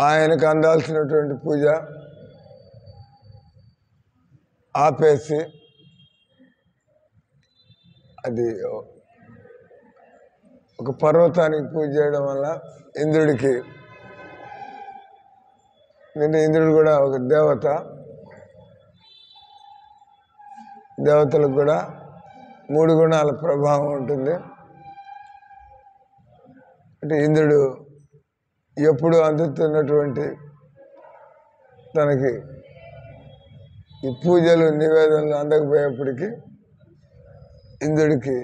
ఆయనకు అందాల్సినటువంటి పూజ ఆపేసి అది ఒక పర్వతానికి పూజ చేయడం వల్ల ఇంద్రుడికి, ఇంద్రుడు కూడా ఒక దేవతలకు కూడా 3 గుణాల ప్రభావం ఉంటుంది. అంటే ఇంద్రుడు ఎప్పుడు అందుతున్నటువంటి తనకి ఈ పూజలు నివేదనలు అందకపోయేప్పటికీ ఇంద్రుడికి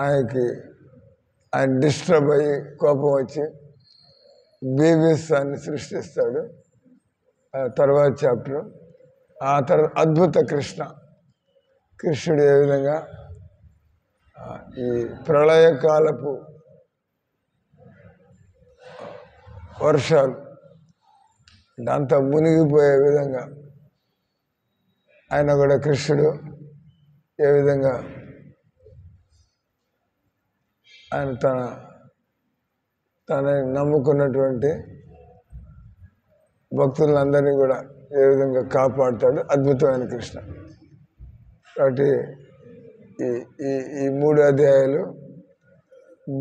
ఆయన డిస్టర్బ్ అయ్యి కోపం వచ్చి బీభత్సాన్ని సృష్టిస్తాడు. తర్వాత చాప్టర్. ఆ తర్వాత అద్భుత కృష్ణుడు ఏ విధంగా ఈ ప్రళయకాలపు వర్షాలు అంతా మునిగిపోయే విధంగా ఆయన కూడా కృష్ణుడు ఏ విధంగా ఆయన తన నమ్ముకున్నటువంటి భక్తులందరినీ కూడా ఏ విధంగా కాపాడుతాడు అద్భుతమైన కృష్ణ. కాబట్టి ఈ 3 అధ్యాయాలు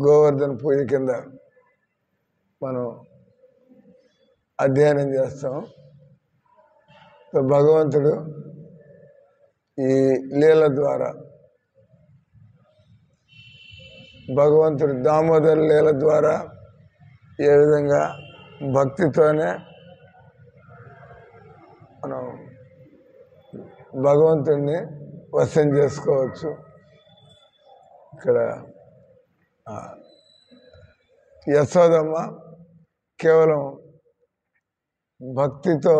గోవర్ధన పూజ కింద మనం అధ్యయనం చేస్తాం. భగవంతుడు ఈ లీల ద్వారా, భగవంతుడు దామోదర లీల ద్వారా ఏ విధంగా భక్తితోనే మనం భగవంతుడిని వశం చేసుకోవచ్చు. ఇక్కడ యశోదమ్మ కేవలం భక్తితో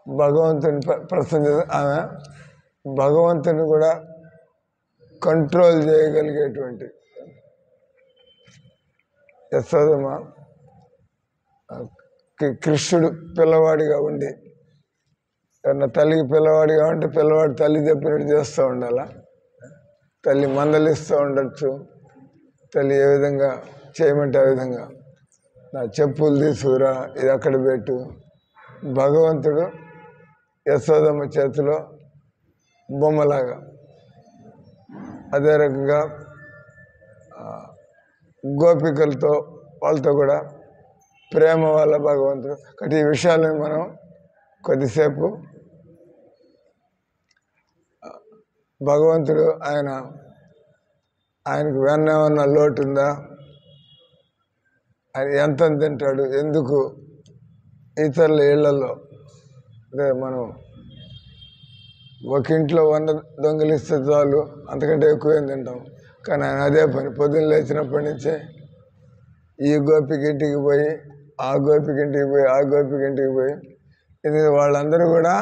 భగవంతుని ప్రసన్న, ఆమె భగవంతుని కూడా కంట్రోల్ చేయగలిగేటువంటి యశోదమ్మ కృష్ణుడు పిల్లవాడిగా ఉండి, ఏమన్నా తల్లికి పిల్లవాడిగా ఉంటే పిల్లవాడు తల్లి చెప్పినట్టు చేస్తూ ఉండాలా, తల్లి మందలిస్తూ ఉండొచ్చు, తల్లి ఏ విధంగా చేయమంటే ఆ విధంగా, నా చెప్పులు తీసుకురా, ఇది అక్కడ పెట్టు. భగవంతుడు యశోదమ్మ చేతిలో బొమ్మలాగా. అదే రకంగా గోపికలతో వాళ్ళతో కూడా ప్రేమ వల్ల భగవంతుడు. కాబట్టి ఈ విషయాలను మనం కొద్దిసేపు భగవంతుడు ఆయనకు వెన్నేమన్నా లోటు ఉందా, ఆయన ఎంత తింటాడు, ఎందుకు ఇతరుల ఇళ్లలో, అదే మనం ఒక ఇంట్లో 100 దొంగిలిస్తే చాలు, అంతకంటే ఎక్కువేం తింటాం. కానీ ఆయన అదే పని, పొద్దున్న లేచినప్పటి నుంచే ఈ గోపికింటికి పోయి ఆ గోపికింటికి పోయి ఆ గోపికింటికి పోయి, ఇది వాళ్ళందరూ కూడా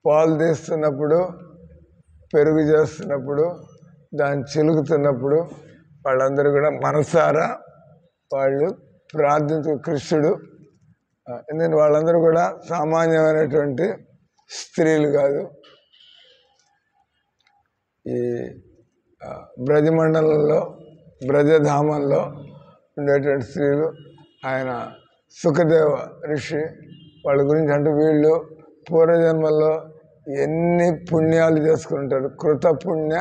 పాలు తీస్తున్నప్పుడు, పెరుగు చేస్తున్నప్పుడు, దాన్ని చిలుకుతున్నప్పుడు వాళ్ళందరూ కూడా మనసారా వాళ్ళు ప్రార్థించు కృష్ణుడు. ఎందుకంటే వాళ్ళందరూ కూడా సామాన్యమైనటువంటి స్త్రీలు కాదు. ఈ బ్రజమండలంలో, బ్రజధామంలో ఉండేటువంటి స్త్రీలు. ఆయన సుఖదేవ ఋషి వాళ్ళ గురించి అంటే వీళ్ళు పూర్వజన్మల్లో ఎన్ని పుణ్యాలు చేసుకుంటారు, కృతపుణ్య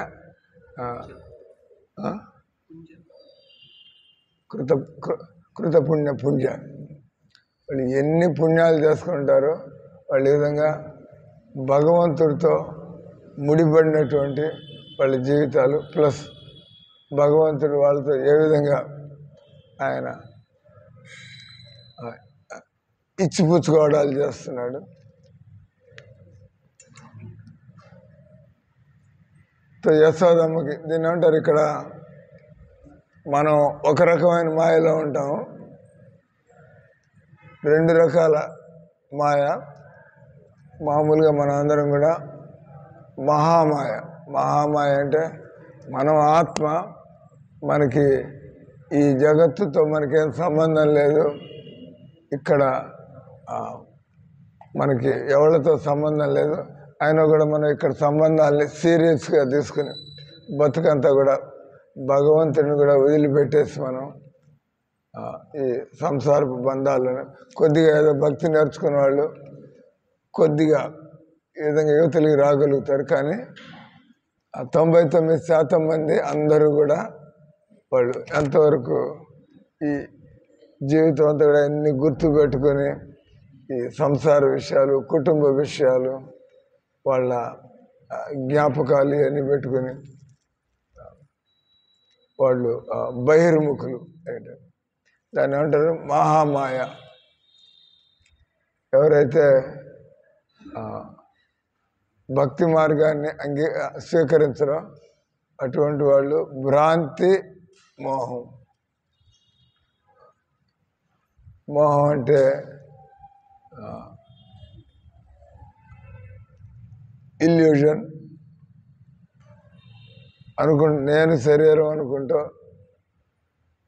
పుణ్య వాళ్ళు ఎన్ని పుణ్యాలు చేసుకుంటారో వాళ్ళు ఈ విధంగా భగవంతుడితో ముడిపడినటువంటి వాళ్ళ జీవితాలు, ప్లస్ భగవంతుడు వాళ్ళతో ఏ విధంగా ఆయన ఇచ్చిపుచ్చుకోవడాలు చేస్తున్నాడు. యశోదమ్మకి దీన్ని అంటారు, ఇక్కడ మనం ఒక రకమైన మాయలో ఉంటాము, 2 రకాల మాయ. మామూలుగా మనం అందరం కూడా మహామాయ అంటే మనం ఆత్మ, మనకి ఈ జగత్తుతో మనకేం సంబంధం లేదు, ఇక్కడ మనకి ఎవరితో సంబంధం లేదు. అయినా కూడా మనం ఇక్కడ సంబంధాలని సీరియస్గా తీసుకుని బతుకంతా కూడా భగవంతుని కూడా వదిలిపెట్టేసి మనం ఈ సంసారపు బంధాలను కొద్దిగా ఏదో భక్తి నేర్చుకున్న వాళ్ళు కొద్దిగా ఈ విధంగా యువతలకి రాగలుగుతారు. కానీ 99% మంది అందరూ కూడా వాళ్ళు ఎంతవరకు ఈ జీవితం అంతా కూడా అన్ని గుర్తుపెట్టుకొని ఈ సంసార విషయాలు, కుటుంబ విషయాలు, వాళ్ళ జ్ఞాపకాలు ఇవన్నీ పెట్టుకొని వాళ్ళు బహిర్ముఖులు. దాన్ని ఏమంటారు? మహామాయ. ఎవరైతే భక్తి మార్గాన్ని స్వీకరించరో అటువంటి వాళ్ళు భ్రాంతి, మోహం. మోహం అంటే ఇల్యూజన్ నేను శరీరం అనుకుంటూ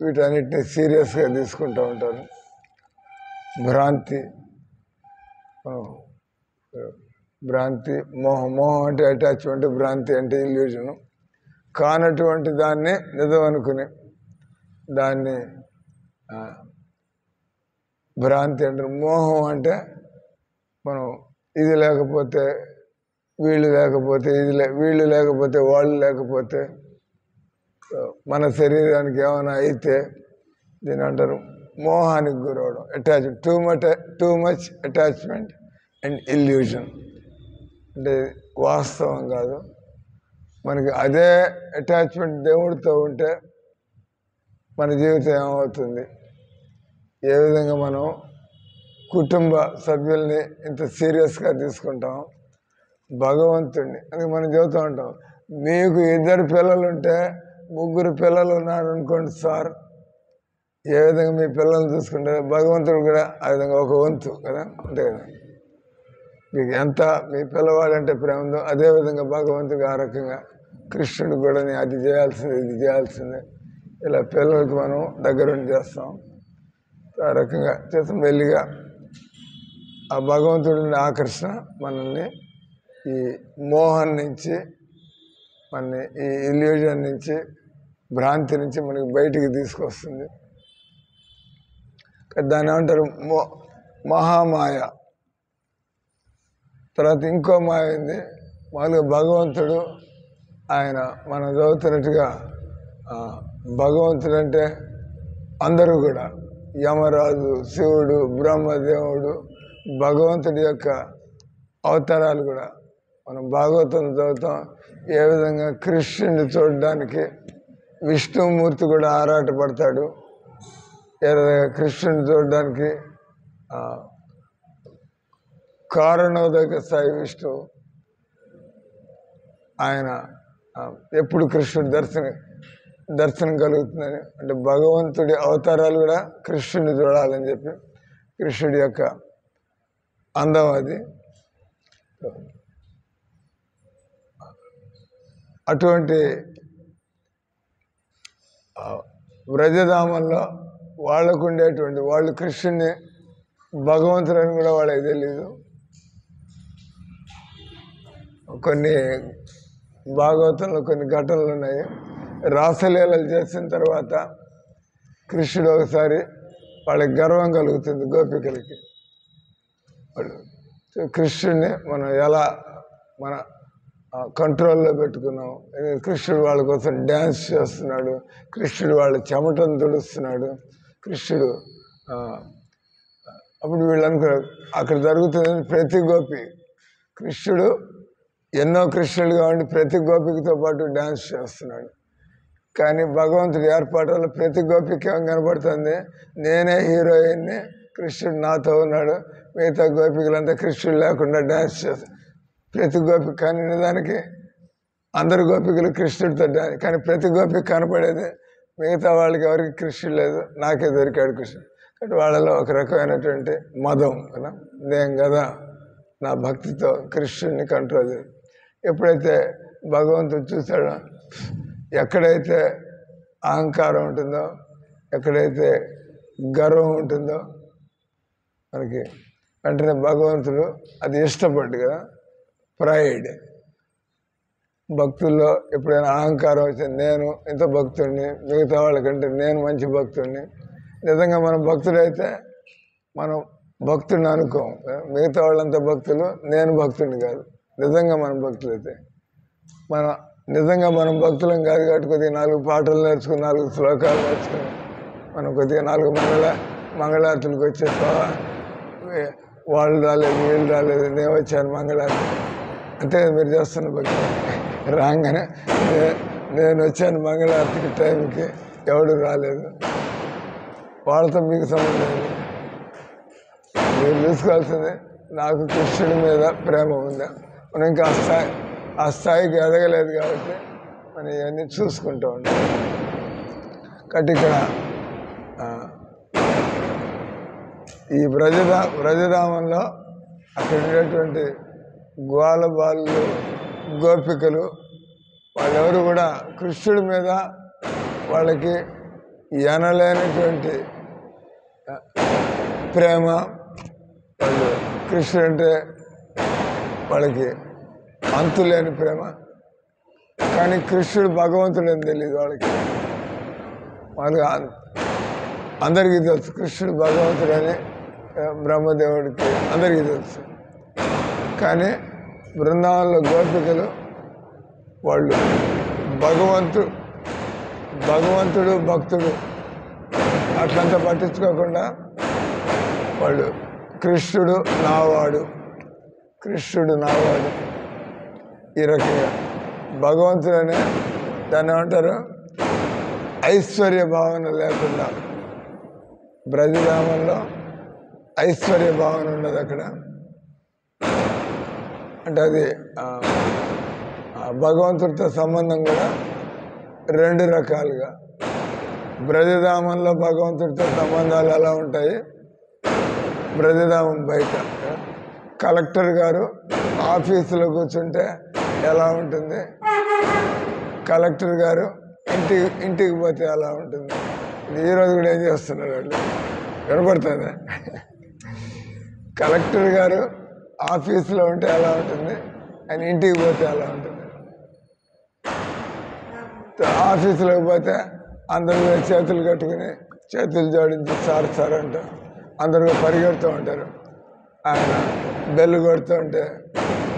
వీటన్నిటిని సీరియస్గా తీసుకుంటూ ఉంటాను. భ్రాంతి, భ్రాంతి, మోహం. మోహం అంటే అటాచ్మెంట్, భ్రాంతి అంటే ఇల్యూజను. కానటువంటి దాన్ని నిజం అనుకుని దాన్ని భ్రాంతి అంటారు. మోహం అంటే మనం ఇది లేకపోతే వీళ్ళు లేకపోతే వీళ్ళు లేకపోతే వాళ్ళు లేకపోతే మన శరీరానికి ఏమైనా అయితే దీని అంటారు మోహానికి గురవడం. Too much attachment and illusion అంటే వాస్తవం కాదు. మనకి అదే అటాచ్మెంట్ దేవుడితో ఉంటే మన జీవితం ఏమవుతుంది? ఏ విధంగా మనం కుటుంబ సభ్యుల్ని ఇంత సీరియస్గా తీసుకుంటాం, భగవంతుడిని అని మనం చెబుతూ ఉంటాం. మీకు 2 పిల్లలు ఉంటే 3 పిల్లలు ఉన్నారు అనుకోండి సార్, ఏ విధంగా మీ పిల్లల్ని చూసుకుంటే భగవంతుడు కూడా ఆ విధంగా ఒక వంతు కదా, అంతే కదా. మీకు ఎంత మీ పిల్లవాడంటే ప్రేమ ఉందో అదేవిధంగా భగవంతుడికి ఆ రకంగా కృష్ణుడు కూడా అది చేయాల్సిందే, ఇది చేయాల్సిందే, ఇలా పిల్లలకి మనం దగ్గరుండి చేస్తాం. ఆ రకంగా చేస్తాం. మెల్లిగా ఆ భగవంతుడిని ఆకర్షణ మనల్ని ఈ మోహన్ నుంచి, మనని ఈ ఇల్యూజన్ నుంచి, భ్రాంతి నుంచి మనకి బయటికి తీసుకొస్తుంది. దాన్ని ఏమంటారు? మహామాయ. తర్వాత ఇంకో మాయ ఉంది. మామూలుగా భగవంతుడు ఆయన మనం చదువుతున్నట్టుగా భగవంతుడు అంటే అందరూ కూడా యమరాజు, శివుడు, బ్రహ్మదేవుడు, భగవంతుడి యొక్క అవతారాలు కూడా మనం భాగవతం చదువుతాం. ఏ విధంగా కృష్ణుని చూడడానికి విష్ణుమూర్తి కూడా ఆరాటపడతాడు. ఏ విధంగా కృష్ణుని చూడడానికి కారణోదక సాయి విష్ణు ఆయన ఎప్పుడు కృష్ణుడి దర్శనం కలుగుతుందని, అంటే భగవంతుడి అవతారాలు కూడా కృష్ణుడిని చూడాలని చెప్పి కృష్ణుడి యొక్క అందం అది. అటువంటి వ్రజధామంలో వాళ్ళకు ఉండేటువంటి వాళ్ళు కృష్ణుని భగవంతుడని కూడా వాళ్ళకి తెలీదు. కొన్ని భాగవతంలో కొన్ని ఘటనలు ఉన్నాయి. రాసలీలలు చేసిన తర్వాత కృష్ణుడు ఒకసారి వాళ్ళకి గర్వం కలుగుతుంది గోపికలకి. వాళ్ళు కృష్ణుడిని మనం ఎలా మన కంట్రోల్లో పెట్టుకున్నాం. కృష్ణుడు వాళ్ళ కోసం డ్యాన్స్ చేస్తున్నాడు, కృష్ణుడు వాళ్ళ చెమటను తుడుస్తున్నాడు, కృష్ణుడు. అప్పుడు వీళ్ళు అనుకున్నారు అక్కడ జరుగుతుంది ప్రతి గోపి కృష్ణుడు ఎన్నో కృష్ణుడుగా ఉండి ప్రతి గోపికతో పాటు డ్యాన్స్ చేస్తున్నాడు. కానీ భగవంతుడి ఏర్పాటులో ప్రతి గోపిక ఏం కనబడుతుంది? నేనే హీరోయిన్ని, కృష్ణుడు నాతో ఉన్నాడు, మిగతా గోపికలంతా కృష్ణుడు లేకుండా డ్యాన్స్ చేస్తారు. ప్రతి గోపిక కానీ నిజానికి అందరు గోపికలు కృష్ణుడితో డ్యాన్స్, కానీ ప్రతి గోపిక కనపడేది మిగతా వాళ్ళకి ఎవరికి కృష్ణుడు లేదు, నాకే దొరికాడు కృష్ణుడు. కాబట్టి వాళ్ళలో ఒక రకమైనటువంటి మదం కదా, నేను కదా నా భక్తితో కృష్ణుడిని కంట్రోల్ చేయాలి. ఎప్పుడైతే భగవంతుడు చూశాడో ఎక్కడైతే అహంకారం ఉంటుందో, ఎక్కడైతే గర్వం ఉంటుందో మనకి వెంటనే భగవంతుడు అది ఇష్టపడ్డు కదా, ప్రైడ్. భక్తుల్లో ఎప్పుడైనా అహంకారం వచ్చింది, నేను ఇంత భక్తుడిని, మిగతా వాళ్ళకంటే నేను మంచి భక్తుడిని. నిజంగా మనం భక్తుడైతే మనం భక్తుడిని అనుకోం. మిగతా వాళ్ళంతా భక్తులు, నేను భక్తుడిని కాదు. నిజంగా మనం భక్తులైతే నిజంగా మనం భక్తులం కాదు కాబట్టి కొద్దిగా 4 పాటలు నేర్చుకుని 4 శ్లోకాలు నేర్చుకుని మనం కొద్దిగా 4 మంగళారతులకు వచ్చేస్తా. వాళ్ళు రాలేదు, వీళ్ళు రాలేదు, నేను వచ్చాను మంగళారతి అంటే మీరు చేస్తున్న భక్తి. రాగానే నేను వచ్చాను మంగళారతికి టైంకి, ఎవడు రాలేదు, వాళ్ళతో మీకు సంబంధం లేదు. మీరు చూసుకోవాల్సింది నాకు కృష్ణుడి మీద ప్రేమ ఉందా. మనం ఇంకా ఆ స్థాయికి ఎదగలేదు కాబట్టి మనం ఇవన్నీ చూసుకుంటూ ఉంటాం. కాబట్టి ఇక్కడ ఈ బ్రజధామంలో అక్కడ ఉండేటువంటి గ్వాలబాలు, గోపికలు వాళ్ళెవరు కూడా కృష్ణుడి మీద వాళ్ళకి ఎనలేనటువంటి ప్రేమ. వాళ్ళు కృష్ణుడు అంటే వాళ్ళకి అంతులేని ప్రేమ. కానీ కృష్ణుడు భగవంతుడు అని తెలియదు వాళ్ళకి. అందరికీ తెలుసు కృష్ణుడు భగవంతుడని, బ్రహ్మదేవుడికి అందరికీ తెలుసు. కానీ బృందావనంలో గోపికలు వాళ్ళు భగవంతుడు భక్తుడు అట్లంతా పట్టించుకోకుండా వాళ్ళు కృష్ణుడు నావాడు ఈ రకంగా భగవంతుడనే దాన్ని ఏమంటారు, ఐశ్వర్య భావన లేకుండా. బ్రజధామంలో ఐశ్వర్య భావన ఉండదు అక్కడ. అంటే అది భగవంతుడితో సంబంధం కూడా 2 రకాలుగా. బ్రజధామంలో భగవంతుడితో సంబంధాలు ఎలా ఉంటాయి, బ్రజధామం బయట కలెక్టర్ గారు ఆఫీసులో కూర్చుంటే ఎలా ఉంటుంది, కలెక్టర్ గారు ఇంటికి పోతే ఎలా ఉంటుంది. ఈరోజు కూడా ఏం చేస్తున్నారు వాళ్ళు, వినపడుతుంది. కలెక్టర్ గారు ఆఫీసులో ఉంటే ఎలా ఉంటుంది, ఆయన ఇంటికి పోతే ఎలా ఉంటుంది. ఆఫీసులోకి పోతే అందరూ చేతులు కట్టుకుని చేతులు జోడించి సార్ అంటారు. అందరూ పరిగెడుతూ ఉంటారు. ఆయన బెల్లు కొడుతూ ఉంటే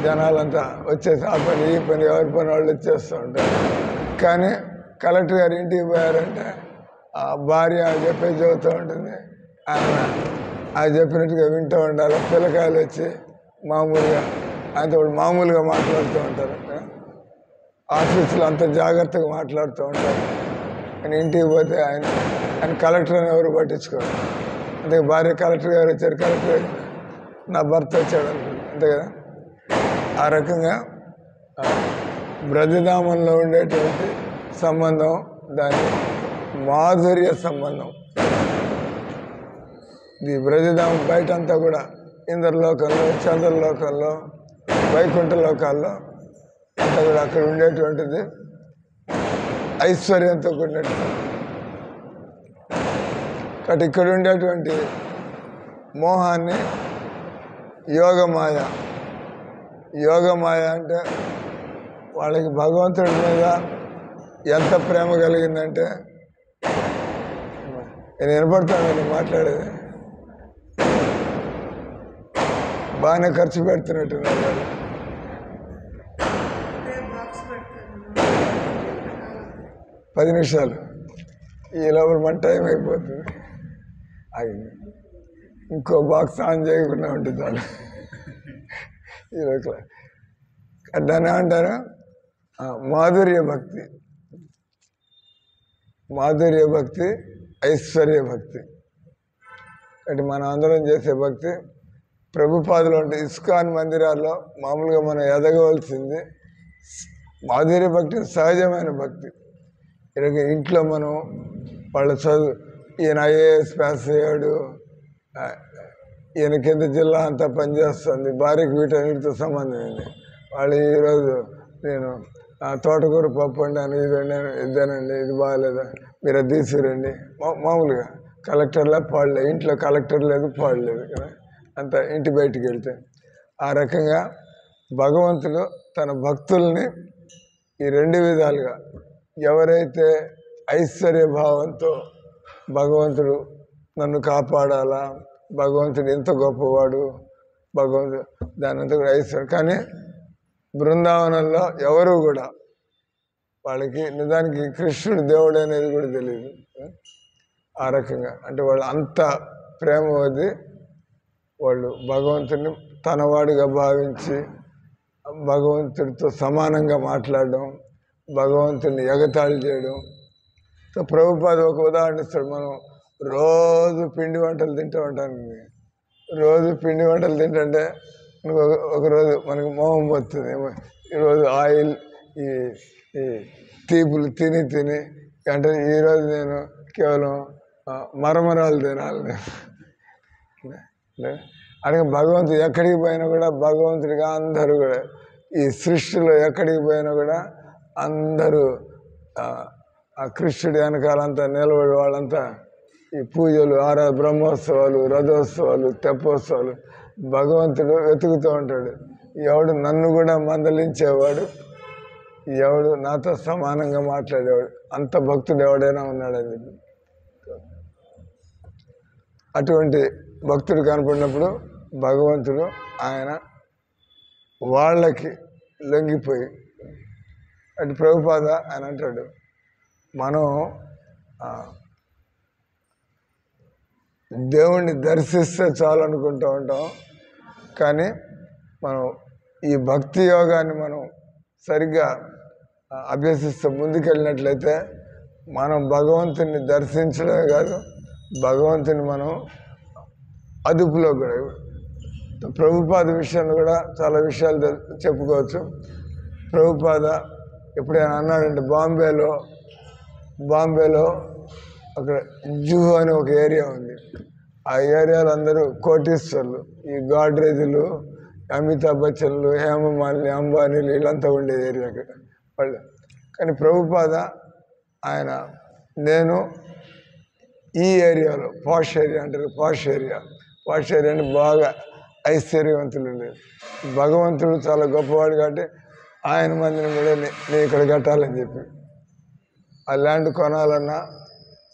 జనాలంతా వచ్చేసి ఆ పని ఈ పని ఎవరి పని వాళ్ళు వచ్చేస్తూ ఉంటారు. కానీ కలెక్టర్ గారు ఇంటికి పోయారంటే ఆ భార్య చెప్పేది చదువుతూ ఉంటుంది, ఆయన అది చెప్పినట్టుగా వింటూ ఉండాలి. పిల్లకాయలు వచ్చి ఆయనతో మామూలుగా మాట్లాడుతూ ఉంటారు. ఆఫీసులో అంత జాగ్రత్తగా మాట్లాడుతూ ఉంటారు. కానీ ఇంటికి పోతే ఆయన కలెక్టర్ అని ఎవరు పట్టించుకోరు. అంటే భార్య కలెక్టర్ గారు వచ్చారు, కలెక్టర్ గారు నా భర్త వచ్చాడు అనుకుంది, అంతే కదా. ఆ రకంగా బ్రజధామంలో ఉండేటువంటి సంబంధం దాని మాధుర్య సంబంధం. ఈ బ్రజధామం బయట అంతా కూడా ఇంద్రలోకంలో, చంద్రలోకంలో, వైకుంఠ లోకాల్లో అంతా కూడా అక్కడ ఉండేటువంటిది ఐశ్వర్యంతో కూడినట్టు. కాబట్టి ఇక్కడ ఉండేటువంటి మోహాన్ని యోగమాయ అంటే వాళ్ళకి భగవంతుడి మీద ఎంత ప్రేమ కలిగిందంటే, నేను వినపడతాను నేను మాట్లాడేది, బాగానే ఖర్చు పెడుతున్నట్టున్నారు వాళ్ళు. పది నిమిషాలు ఈ లోపల మన టైం అయిపోతుంది. ఆగింది, ఇంకో బాక్స్ ఆన్ చేయకుండా ఉంటుంది చాలు. ఈరోజు దాన్ని ఏమంటారు, మాధుర్య భక్తి, ఐశ్వర్య భక్తి. అంటే మనం అందరం చేసే భక్తి ప్రభుపాదులు ఉంటే ఇస్కాన్ మందిరాల్లో మామూలుగా మనం ఎదగవలసింది మాధుర్య భక్తి, సహజమైన భక్తి. ఇలాగ ఇంట్లో మనం వాళ్ళ చదువు, ఈయన ఐఏఎస్ పాస్ అయ్యాడు, ఈయన కింద జిల్లా అంతా పనిచేస్తుంది, భార్యకి వీటన్నిటితో సంబంధం ఏంది. వాళ్ళు ఈరోజు నేను తోటకూర పప్పు వండాను, ఇదేనండి, ఇది బాగాలేదా, మీరు అది తీసుకురండి. మామూలుగా కలెక్టర్లా పాడలేదు, ఇంట్లో కలెక్టర్ లేదు పాడలేదు కదా, అంత ఇంటి బయటికి వెళ్తే. ఆ రకంగా భగవంతుడు తన భక్తుల్ని ఈ రెండు విధాలుగా ఎవరైతే ఐశ్వర్య భావంతో భగవంతుడు నన్ను కాపాడాలా, భగవంతుడు ఎంత గొప్పవాడు, భగవంతుడు దాని అంతా కూడా ఐశ్వర్యం. కానీ బృందావనంలో ఎవరు కూడా వాళ్ళకి నిజానికి కృష్ణుడు దేవుడు అనేది కూడా తెలియదు. ఆ రకంగా అంటే వాళ్ళు అంత ప్రేమ వద్ది వాళ్ళు భగవంతుడిని తనవాడిగా భావించి భగవంతుడితో సమానంగా మాట్లాడడం, భగవంతుడిని ఎగతాళి చేయడం. ప్రభుపాద ఒక ఉదాహరణ ఇస్తాడు. మనం రోజు పిండి వంటలు తింటూ ఉంటాను. రోజు పిండి వంటలు తింటుంటే ఒకరోజు మనకు మోహం వస్తుంది. ఈరోజు ఆయిల్ ఈ తీపులు తిని తిని అంటే ఈరోజు నేను కేవలం మరమరాలు తినాలి. అలాగే భగవంతుడు ఎక్కడికి పోయినా కూడా భగవంతుడిగా అందరూ కూడా ఈ సృష్టిలో ఎక్కడికి పోయినా కూడా అందరూ ఆ కృష్ణుడి వెనకాలంతా నిలబడి వాళ్ళంతా ఈ పూజలు, బ్రహ్మోత్సవాలు, రథోత్సవాలు, తెప్పోత్సవాలు భగవంతుడు వెతుకుతూ ఉంటాడు. ఎవడు నన్ను కూడా మందలించేవాడు, ఎవడు నాతో సమానంగా మాట్లాడేవాడు, అంత భక్తుడు ఎవడైనా ఉన్నాడని చెప్పి అటువంటి భక్తుడు కనపడినప్పుడు భగవంతుడు ఆయన వాళ్ళకి లొంగిపోయి అటు ప్రభుపాద ఆయన అంటాడు, మనం దేవుణ్ణి దర్శిస్తే చాలు అనుకుంటూ ఉంటాం. కానీ మనం ఈ భక్తి యోగాన్ని మనం సరిగ్గా అభ్యసిస్తూ ముందుకెళ్ళినట్లయితే మనం భగవంతుని దర్శించడమే కాదు, భగవంతుని మనం అదుపులో కూడా. ప్రభుపాద విషయంలో కూడా చాలా విషయాలు చెప్పుకోవచ్చు. ప్రభుపాద ఎప్పుడైనా అన్నాడంటే బాంబేలో అక్కడ జూహు అని ఒక ఏరియా ఉంది. ఆ ఏరియాలో అందరూ కోటీశ్వర్లు, ఈ గాడ్రేజులు, అమితాబ్ బచ్చన్లు, హేమమాలిని, అంబానీలు వీళ్ళంతా ఉండే ఏరియా వాళ్ళు. కానీ ప్రభుపాద ఆయన నేను ఈ ఏరియాలో పాష్ ఏరియా అంటారు, పాష్ ఏరియాని బాగా ఐశ్వర్యవంతులు లేదు. భగవంతుడు చాలా గొప్పవాడు కాబట్టి ఆయన మందిని కూడా నేను ఇక్కడ కట్టాలని చెప్పి ఆ ల్యాండ్ కొనాలన్నా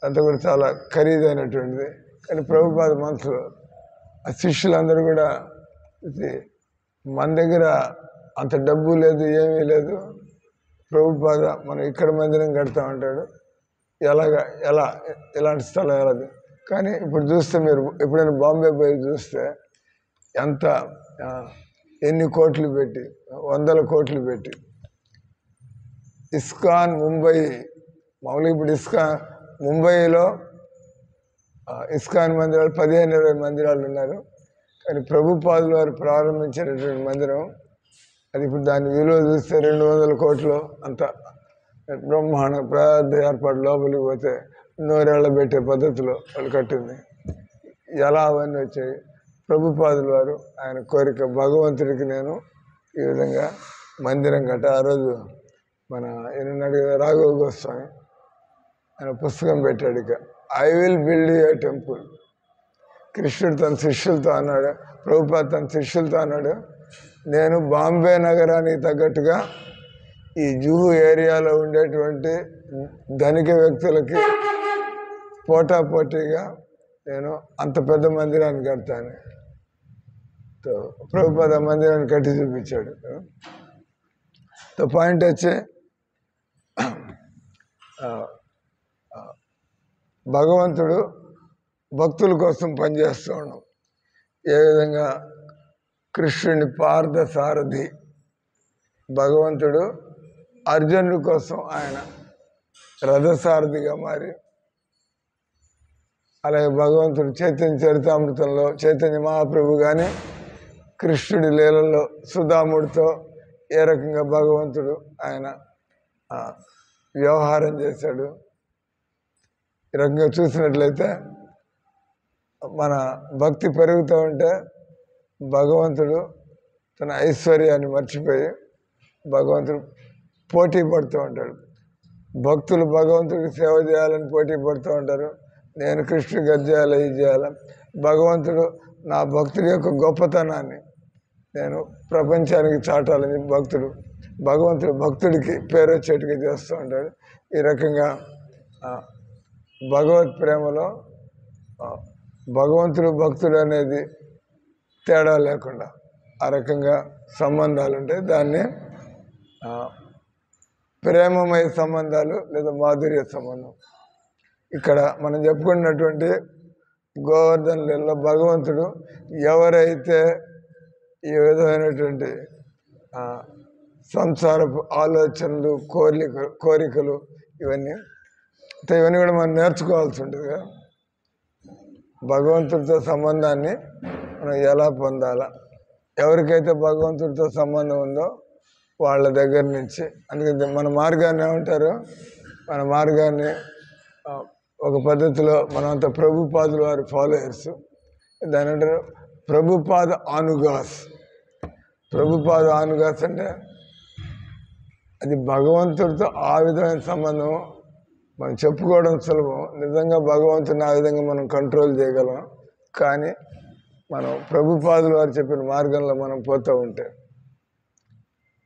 అంతా కూడా చాలా ఖరీదైనటువంటిది. కానీ ప్రభుపాద మనసులో ఆ శిష్యులందరూ కూడా మన దగ్గర అంత డబ్బు లేదు, ఏమీ లేదు, ప్రభుపాద మనం ఇక్కడ మందిరం కడతా ఉంటాడు, ఎలాంటి స్థలం ఎలాది. కానీ ఇప్పుడు చూస్తే మీరు ఎప్పుడైనా బాంబే పోయి చూస్తే ఎన్ని కోట్లు పెట్టి, 100 కోట్లు పెట్టి ఇస్కాన్ ముంబై, మామూలుగా ఇప్పుడు ముంబైలో ఇస్కాన్ మందిరాలు 15-20 మందిరాలు ఉన్నారు. కానీ ప్రభుపాదుల వారు ప్రారంభించినటువంటి మందిరం అది ఇప్పుడు దాని విలువ చూస్తే 200 కోట్లు, అంత బ్రహ్మాండ పెద్ద ఏర్పాటు. లోపలికి పోతే నోరేళ్ళ పెట్టే పద్ధతిలో వాళ్ళు కట్టింది. ఎలా అవన్నీ వచ్చాయి? ప్రభుపాదుల వారు ఆయన కోరిక, భగవంతుడికి నేను ఈ విధంగా మందిరం కట్ట. ఆ రోజు మన ఈయనన్నాడు కదా రాఘవ గోస్వామి, ఆయన పుస్తకం పెట్టాడు, ఇక I will build a temple. కృష్ణుడు తన శిష్యులతో అన్నాడు, ప్రభుపాద తన శిష్యులతో అన్నాడు, నేను బాంబే నగరానికి తగ్గట్టుగా ఈ జూహు ఏరియాలో ఉండేటువంటి ధనిక వ్యక్తులకి పోటాపోటీగా నేను అంత పెద్ద మందిరాన్ని కడతాను. ప్రభుపాద మందిరాన్ని కట్టి చూపించాడు. పాయింట్ వచ్చి భగవంతుడు భక్తుల కోసం పనిచేస్తూ ఉన్నాం. ఏ విధంగా కృష్ణుని పార్థసారథి భగవంతుడు అర్జునుడి కోసం ఆయన రథసారథిగా మారి, అలాగే భగవంతుడు చైతన్య చరితామృతంలో చైతన్య మహాప్రభు కానీ కృష్ణుడి లీలల్లో సుధాముడితో ఏ రకంగా భగవంతుడు ఆయన వ్యవహారం చేశాడు. ఈ రకంగా చూసినట్లయితే మన భక్తి పెరుగుతూ ఉంటే భగవంతుడు తన ఐశ్వర్యాన్ని మర్చిపోయి భగవంతుడు పోటీ పడుతూ ఉంటాడు. భక్తులు భగవంతుడికి సేవ చేయాలని పోటీ పడుతూ ఉంటారు. నేను కృష్ణుడికి అది చేయాలి, ఇది చేయాలి. భగవంతుడు నా భక్తుడి యొక్క గొప్పతనాన్ని నేను ప్రపంచానికి చాటాలని భక్తుడు భగవంతుడు భక్తుడికి పేరు వచ్చేట్టుగా చేస్తూ ఉంటాడు. ఈ రకంగా భగవత్ ప్రేమలో భగవంతుడు భక్తుడు అనేది తేడా లేకుండా ఆ రకంగా సంబంధాలు ఉంటాయి. దాన్ని ప్రేమమయ సంబంధాలు లేదా మాధుర్య సంబంధం. ఇక్కడ మనం చెప్పుకున్నటువంటి గోవర్ధన లీలలో భగవంతుడు ఎవరైతే ఈ విధమైనటువంటి సంసారపు ఆలోచనలు కోరికలు ఇవన్నీ కూడా మనం నేర్చుకోవాల్సి ఉంటుంది కదా. భగవంతుడితో సంబంధాన్ని మనం ఎలా పొందాలా, ఎవరికైతే భగవంతుడితో సంబంధం ఉందో వాళ్ళ దగ్గర నుంచి, అందుకని మన మార్గాన్ని ఏమంటారు, మన మార్గాన్ని ఒక పద్ధతిలో మనంతా ప్రభుపాదుల వారి ఫాలోయర్స్, దాని అంటారు ప్రభుపాద ఆనుగాస్. ప్రభుపాద ఆనుగాస్ అంటే అది భగవంతుడితో ఆ విధమైన సంబంధం మనం చెప్పుకోవడం సులభం. నిజంగా భగవంతుని ఆ విధంగా మనం కంట్రోల్ చేయగలం. కానీ మనం ప్రభుపాదుల వారు చెప్పిన మార్గంలో మనం పోతూ ఉంటే,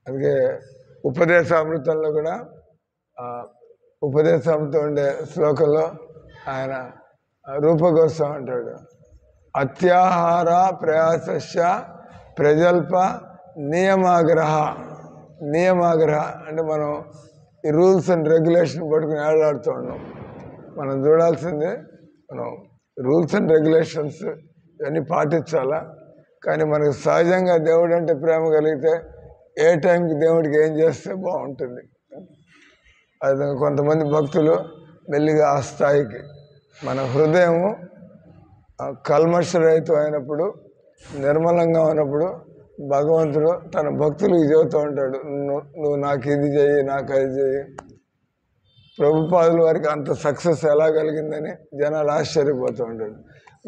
అందుకే ఉపదేశామృతంలో కూడా ఉపదేశామృతం ఉండే శ్లోకంలో ఆయన రూపగోస్వామి అంటాడు, అత్యాహార ప్రయాసస్య ప్రజల్ప నియమాగ్రహ. అంటే మనం ఈ రూల్స్ అండ్ రెగ్యులేషన్ పట్టుకుని ఏడాడుతూ ఉన్నాం. మనం చూడాల్సిందే, మనం రూల్స్ అండ్ రెగ్యులేషన్స్ ఇవన్నీ పాటించాలా. కానీ మనకు సహజంగా దేవుడు అంటే ప్రేమ కలిగితే ఏ టైంకి దేవుడికి ఏం చేస్తే బాగుంటుంది. అది కొంతమంది భక్తులు మెల్లిగా ఆ స్థాయికి, మన హృదయము కల్మషరహితం అయినప్పుడు, నిర్మలంగా ఉన్నప్పుడు భగవంతుడు తన భక్తులకు చెబుతూ ఉంటాడు, నువ్వు నాకు ఇది చెయ్యి, నాకు అది చెయ్యి. ప్రభుపాదుల వారికి అంత సక్సెస్ ఎలా కలిగిందని జనాలు ఆశ్చర్యపోతూ ఉంటాడు.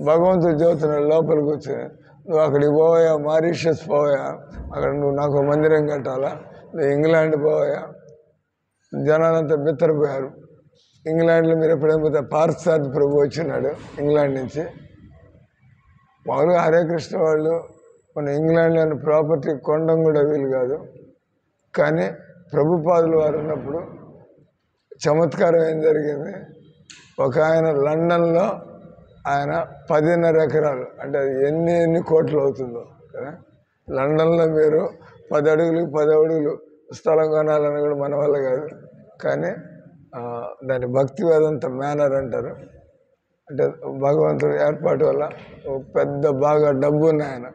భగవంతుడు చెబుతున్నాడు లోపల కూర్చొని, నువ్వు అక్కడికి పోయా, మారిషస్ పోయా, అక్కడ నువ్వు నాకు మందిరం కట్టాలా, నువ్వు ఇంగ్లాండ్ పోయా. జనాలంతా బిత్తరపోయారు. ఇంగ్లాండ్లో మీరు ఎప్పుడైనా పోతే పార్థసారథి ప్రభు వచ్చినాడు ఇంగ్లాండ్ నుంచి. మామూలుగా హరే కృష్ణ వాళ్ళు మన ఇంగ్లాండ్లోని ప్రాపర్టీ కొనడం కూడా వీలు కాదు. కానీ ప్రభుపాదుల వారు ఉన్నప్పుడు చమత్కారం ఏం జరిగింది, ఒక ఆయన లండన్లో ఆయన 10.5 ఎకరాలు, అంటే అది ఎన్ని కోట్లు అవుతుందో కదా. లండన్లో మీరు 10 అడుగులు 10 అడుగులు స్థలం కొనాలని కూడా మన వల్ల కాదు. కానీ దాని భక్తి వేదంత మేనర్ అంటారు. అంటే భగవంతుడు ఏర్పాటు వల్ల పెద్ద బాగా డబ్బు ఉన్న ఆయన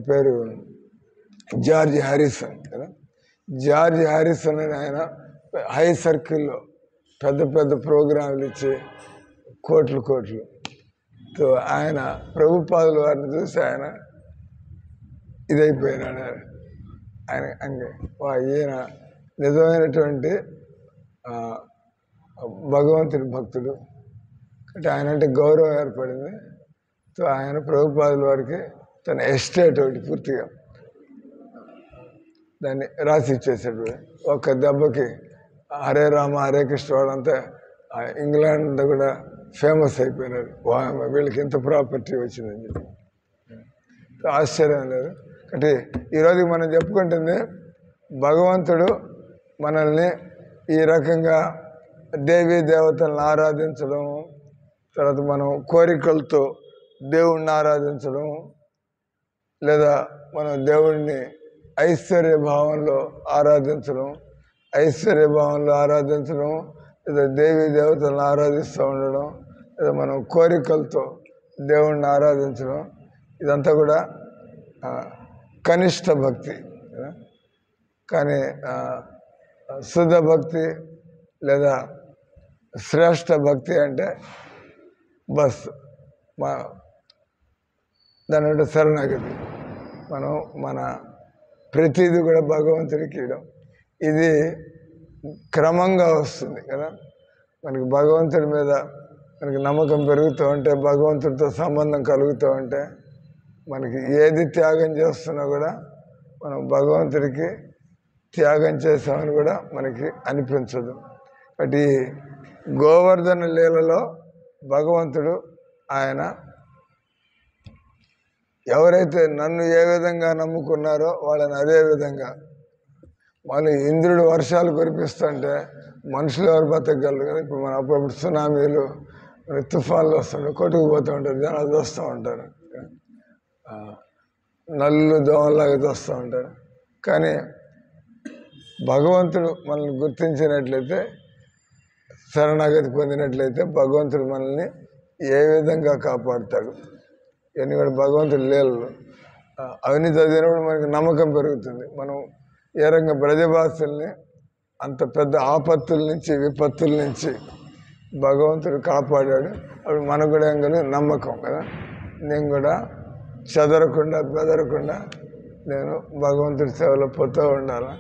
పేరు జార్జ్ హ్యారిసన్ కదా. జార్జ్ హ్యారిసన్ అని ఆయన హై సర్కిల్లో పెద్ద పెద్ద ప్రోగ్రాంలు ఇచ్చి కోట్లు ఆయన ప్రభుపాదుల వారిని చూసి ఆయన ఇదైపోయినాడు. ఆయన ఈయన నిజమైనటువంటి భగవంతుడి భక్తుడు. అంటే ఆయన అంటే గౌరవం ఏర్పడింది. సో ఆయన ప్రభుపాదుల వారికి తన ఎస్టేట్ ఒకటి పూర్తిగా దాన్ని రాసి ఇచ్చేసాడు. ఒక్క దెబ్బకి హరే రామ హరే కృష్ణ వాళ్ళంతా ఇంగ్లాండ్ కూడా ఫేమస్ అయిపోయినారు. వీళ్ళకి ఇంత ప్రాపర్టీ వచ్చిందని చెప్పి ఆశ్చర్యం లేదు. అంటే ఈరోజు మనం చెప్పుకుంటుంది భగవంతుడు మనల్ని ఈ రకంగా దేవీ దేవతలను ఆరాధించడం, తర్వాత మనం కోరికలతో దేవుణ్ణి ఆరాధించడం, లేదా మనం దేవుణ్ణి ఐశ్వర్య భావంలో ఆరాధించడం లేదా దేవీ దేవతలను ఆరాధిస్తూ ఉండడం, లేదా మనం కోరికలతో దేవుణ్ణి ఆరాధించడం, ఇదంతా కూడా కనిష్ట భక్తి. కానీ శుద్ధ భక్తి లేదా శ్రేష్ఠ భక్తి అంటే బస్ దాని అంటే శరణాగతి. మనం మన ప్రతిదీ కూడా భగవంతుడికి ఇవ్వడం, ఇది క్రమంగా వస్తుంది కదా. మనకి భగవంతుడి మీద మనకి నమ్మకం పెరుగుతూ ఉంటే, భగవంతుడితో సంబంధం కలుగుతూ ఉంటే, మనకి ఏది త్యాగం చేస్తున్నా కూడా మనం భగవంతుడికి త్యాగం చేసామని కూడా మనకి అనిపించదు. బట్ ఈ గోవర్ధన లీలలో భగవంతుడు ఆయన ఎవరైతే నన్ను ఏ విధంగా నమ్ముకున్నారో వాళ్ళని అదే విధంగా మళ్ళీ ఇంద్రుడు వర్షాలు కురిపిస్తుంటే మనుషులు ఎవరు బతకగలరు కదా. ఇప్పుడు మన అప్పుడప్పుడు సునామీలు తుఫాన్లు వస్తుంటాయి, కొట్టుకుపోతూ ఉంటారు, జనాలు చూస్తూ ఉంటారు, నల్లు దోమలాగా చూస్తూ ఉంటారు. కానీ భగవంతుడు మనల్ని గుర్తించినట్లయితే, శరణాగతి పొందినట్లయితే భగవంతుడు మనల్ని ఏ విధంగా కాపాడుతాడు. ఇవన్నీ కూడా భగవంతుడు లీలలు. అవన్నీ చదివినప్పుడు మనకి నమ్మకం పెరుగుతుంది. మనం ఏ రంగం బ్రజభాషల్ని అంత పెద్ద ఆపత్తుల నుంచి, విపత్తుల నుంచి భగవంతుడు కాపాడాడు. అప్పుడు మనకు కూడా ఏం కలిగి నమ్మకం కదా. నేను కూడా చెదరకుండా బెదరకుండా నేను భగవంతుడి సేవలో పోతూ ఉండాలి.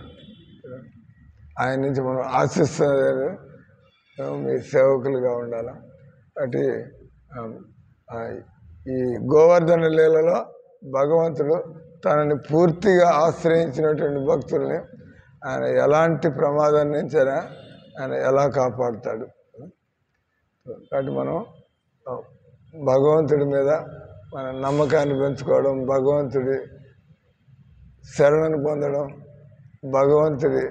ఆయన నుంచి మనం ఆశిస్తున్నది మీ సేవకులుగా ఉండాలి. అటు ఈ గోవర్ధన లీలలో భగవంతుడు తనని పూర్తిగా ఆశ్రయించినటువంటి భక్తుల్ని ఆయన ఎలాంటి ప్రమాదం నుంచి ఆయన ఎలా కాపాడుతాడు. కాబట్టి మనం భగవంతుడి మీద మన నమ్మకాన్ని పెంచుకోవడం, భగవంతుడి శరణను పొందడం, భగవంతుడి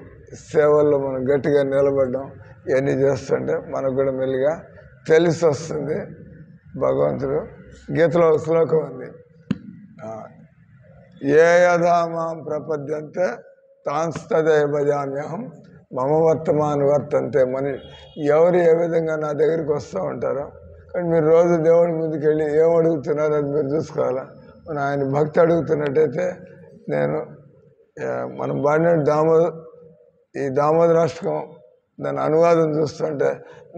సేవల్లో మనం గట్టిగా నిలబడడం, ఇవన్నీ చేస్తుంటే మనకు కూడా మెల్లిగా తెలిసి వస్తుంది. భగవంతుడు గీతలో శ్లోకం ఉంది, ఏ యథామాం ప్రపద్యంతే తాంస్తదయ భజామ్యహం మమ వర్తమాను వర్తంతే. ఎవరు ఏ విధంగా నా దగ్గరికి వస్తూ ఉంటారో, కానీ మీరు రోజు దేవుడి ముందుకు వెళ్ళి ఏం అడుగుతున్నారో అది మీరు చూసుకోవాలా. మన ఆయన భక్తి అడుగుతున్నట్టయితే, నేను మనం పాడిన ఈ దామోదరాష్టకం దాని అనువాదం చూస్తుంటే,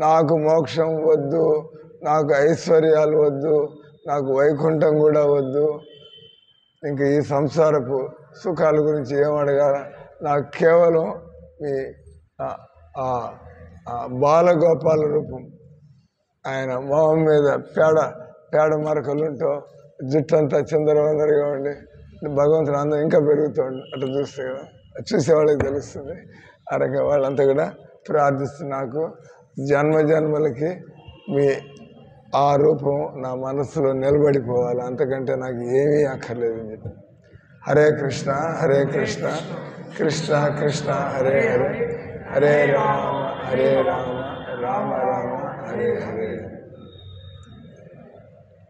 నాకు మోక్షం వద్దు, నాకు ఐశ్వర్యాలు వద్దు, నాకు వైకుంఠం కూడా వద్దు, ఇంకా ఈ సంసారపు సుఖాల గురించి ఏం అడగాల, నాకు కేవలం మీ బాలగోపాల రూపం, ఆయన మొహం మీద పేడ మరకలుంటూ జుట్టంతా చిందరవందరగా ఉండి భగవంతుని అందరం ఇంకా పెరుగుతుంది. అట్లా చూస్తే కదా, చూసేవాళ్ళకి తెలుస్తుంది. ఆ రకంగా వాళ్ళంతా కూడా ప్రార్థిస్తూ నాకు జన్మ జన్మలకి మీ ఆ రూపం నా మనసులో నిలబడిపోవాలి, అంతకంటే నాకు ఏమీ అక్కర్లేదు అని చెప్పి. హరే కృష్ణ హరే కృష్ణ కృష్ణ కృష్ణ హరే హరే, హరే రామ హరే రామ రామ రామ హరే హరే.